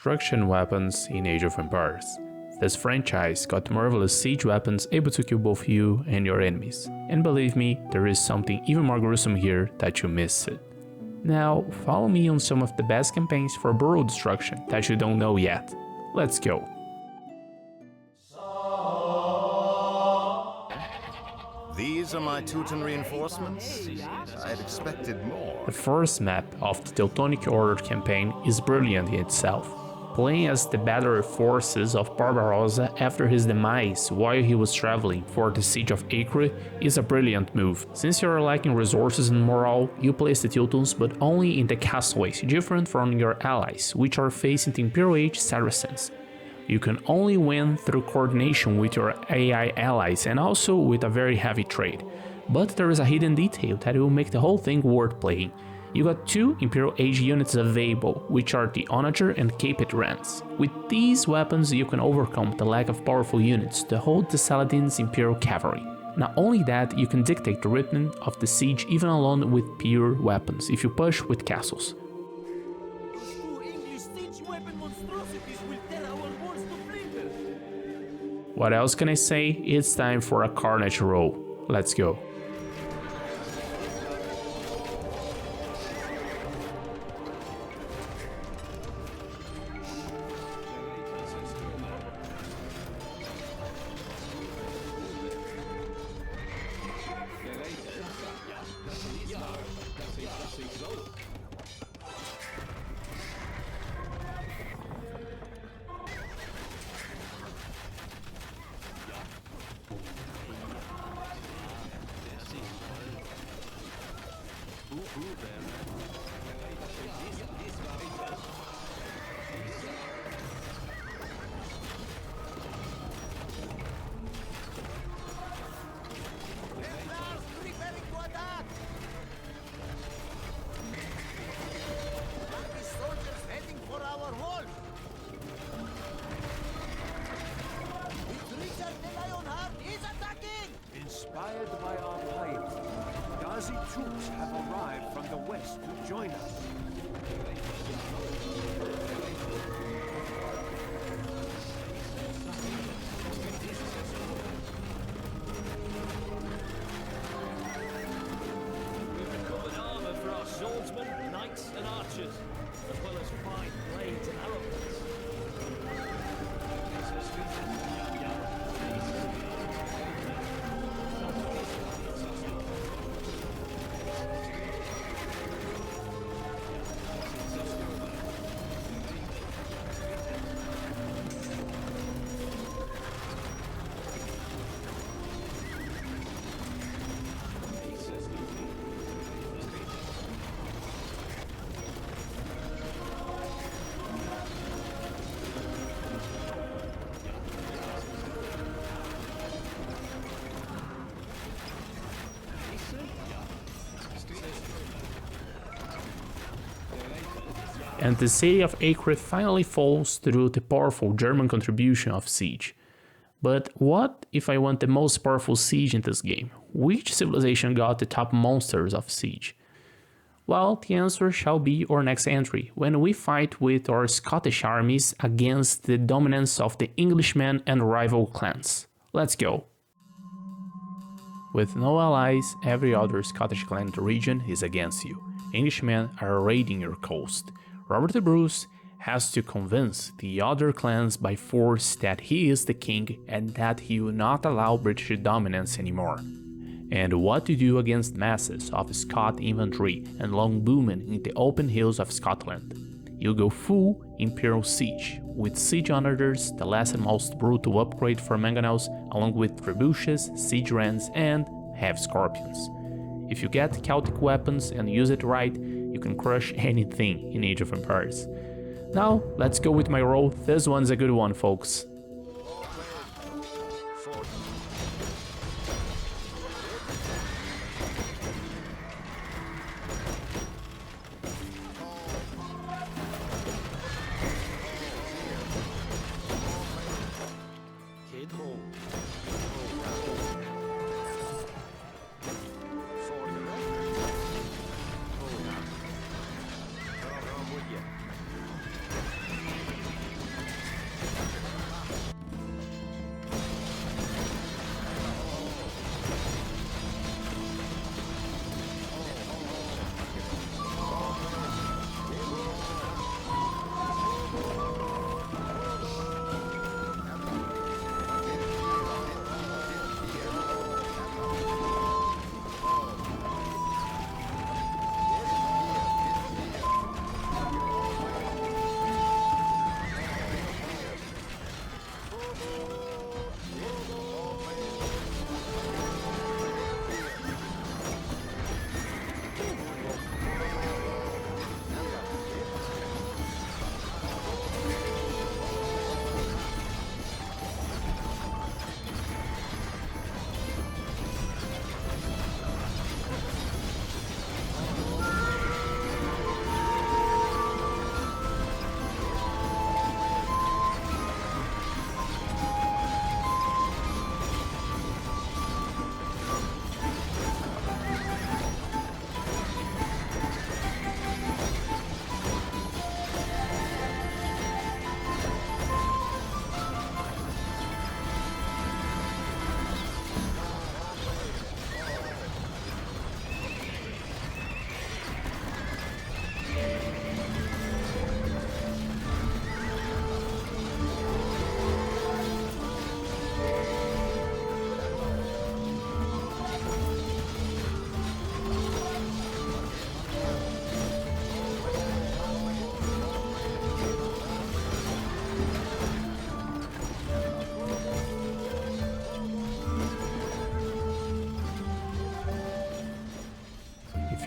construction weapons in Age of Empires. This franchise got marvelous siege weapons able to kill both you and your enemies, and believe me, there is something even more gruesome here that you missed it. Now, follow me on some of the best campaigns for borough destruction that you don't know yet. Let's go! These are my Teuton reinforcements? I had expected more. The first map of the Teutonic Order campaign is brilliant in itself. Playing as the battle forces of Barbarossa after his demise while he was traveling for the siege of Acre is a brilliant move. Since you are lacking resources and morale, you place the Teutons but only in the castleways, different from your allies, which are facing the Imperial Age Saracens. You can only win through coordination with your AI allies and also with a very heavy trade. But there is a hidden detail that will make the whole thing worth playing. You got 2 Imperial Age units available, which are the Onager and Caped Rams. With these weapons you can overcome the lack of powerful units to hold the Saladin's Imperial Cavalry. Not only that, you can dictate the rhythm of the siege even alone with pure weapons, if you push with castles. What else can I say? It's time for a carnage roll. Let's go. Inspired by our piety, Ghazi troops have arrived from the west to join us. We've recovered armor for our swordsmen, knights and archers, as well as fine blades and arrows. And the city of Acre finally falls through the powerful German contribution of siege. But what if I want the most powerful siege in this game? Which civilization got the top monsters of siege? Well, the answer shall be our next entry, when we fight with our Scottish armies against the dominance of the Englishmen and rival clans. Let's go! With no allies, every other Scottish clan in the region is against you. Englishmen are raiding your coast. Robert the Bruce has to convince the other clans by force that he is the king and that he will not allow British dominance anymore. And what to do against masses of Scot infantry and longbowmen in the open hills of Scotland? You go full Imperial Siege, with siege onagers, the last and most brutal upgrade for mangonels, along with trebuchets, siege rams and heavy scorpions. If you get Celtic weapons and use it right, you can crush anything in Age of Empires. Now, let's go with my roll. This one's a good one, folks.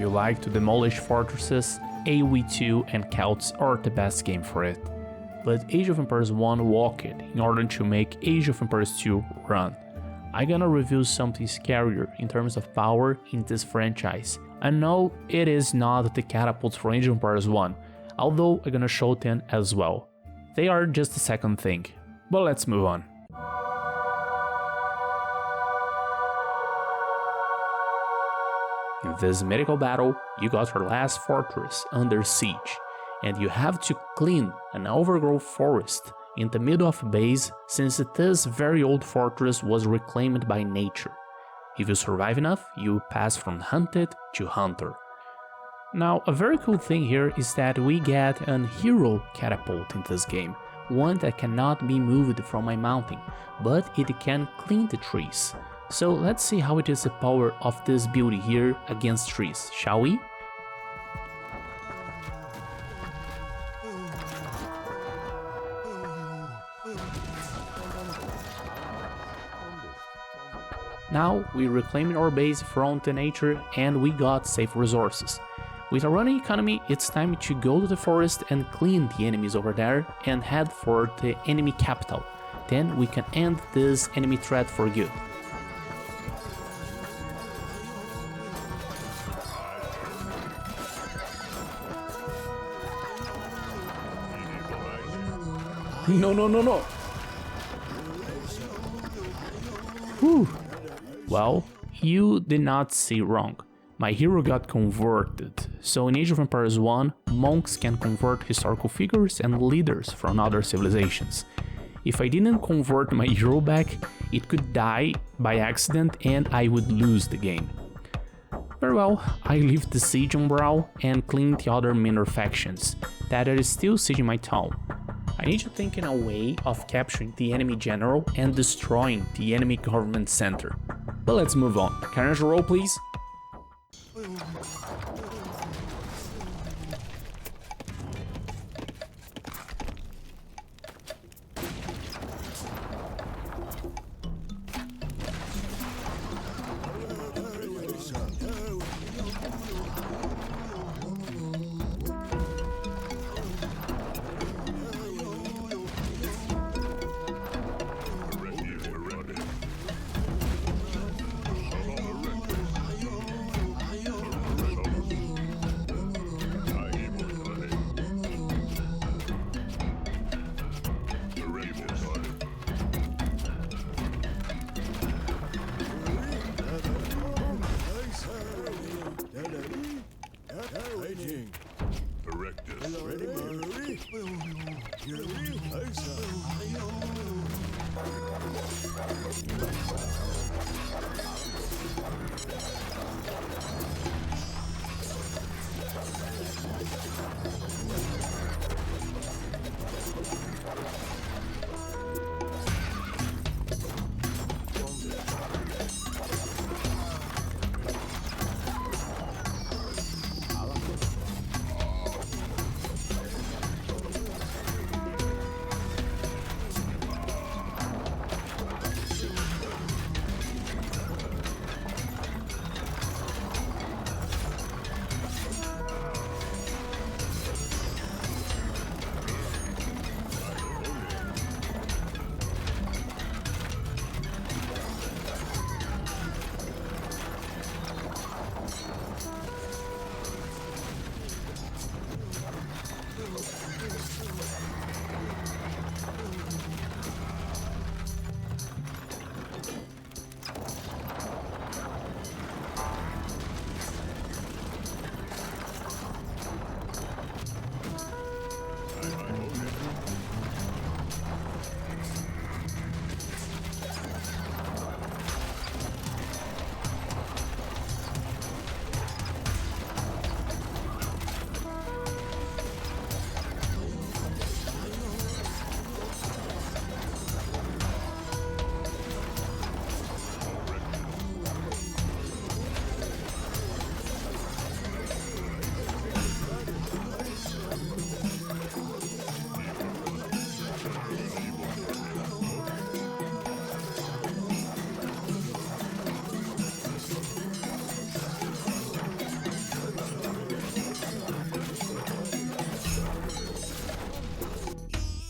you like to demolish fortresses, AoE2 and Celts are the best game for it. But Age of Empires 1 walked in order to make Age of Empires 2 run. I'm gonna review something scarier in terms of power in this franchise. I know it is not the catapults from Age of Empires 1, although I'm gonna show them as well. They are just the second thing, but let's move on. In this medical battle, you got your last fortress under siege, and you have to clean an overgrown forest in the middle of a base since this very old fortress was reclaimed by nature. If you survive enough, you pass from hunted to hunter. Now, a very cool thing here is that we get an hero catapult in this game, one that cannot be moved from my mountain, but it can clean the trees. So let's see how it is the power of this beauty here against trees, shall we? Now we reclaimed our base from the nature and we got safe resources. With a running economy, it's time to go to the forest and clean the enemies over there and head for the enemy capital. Then we can end this enemy threat for good. No. Whew. Well, you did not see wrong. My hero got converted. So in Age of Empires 1, monks can convert historical figures and leaders from other civilizations. If I didn't convert my hero back, it could die by accident and I would lose the game. Very well, I leave the siege on Brow and clean the other minor factions that are still sieging my town. I need to think in a way of capturing the enemy general and destroying the enemy government center. But let's move on. Can I have a roll, please?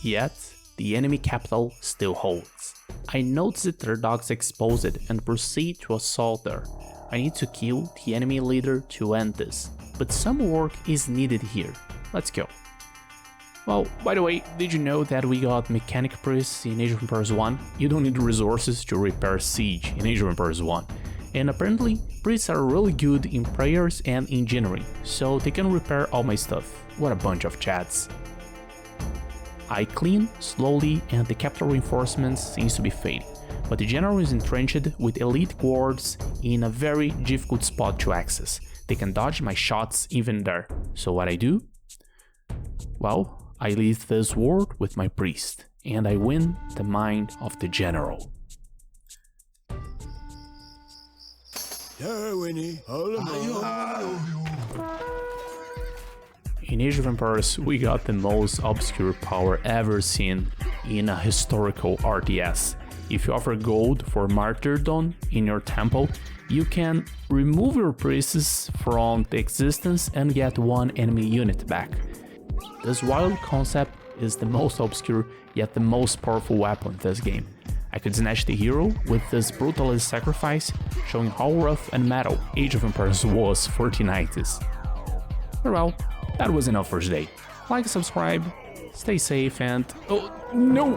Yet, the enemy capital still holds. I noticed their docks exposed and proceed to assault there. I need to kill the enemy leader to end this, but some work is needed here. Let's go. Well, by the way, did you know that we got mechanic priests in Age of Empires 1? You don't need resources to repair siege in Age of Empires 1. And apparently, priests are really good in prayers and engineering, so they can repair all my stuff. What a bunch of chads. I clean slowly and the capital reinforcements seems to be fading, but the general is entrenched with elite guards in a very difficult spot to access. They can dodge my shots even there. So what I do? Well, I leave this world with my priest, and I win the mind of the general. In Age of Empires, we got the most obscure power ever seen in a historical RTS. If you offer gold for martyrdom in your temple, you can remove your priests from the existence and get one enemy unit back. This wild concept is the most obscure yet the most powerful weapon in this game. I could snatch the hero with this brutalist sacrifice, showing how rough and metal Age of Empires was for the 90s. Well, that was enough for today. Like, subscribe, stay safe and... oh, no!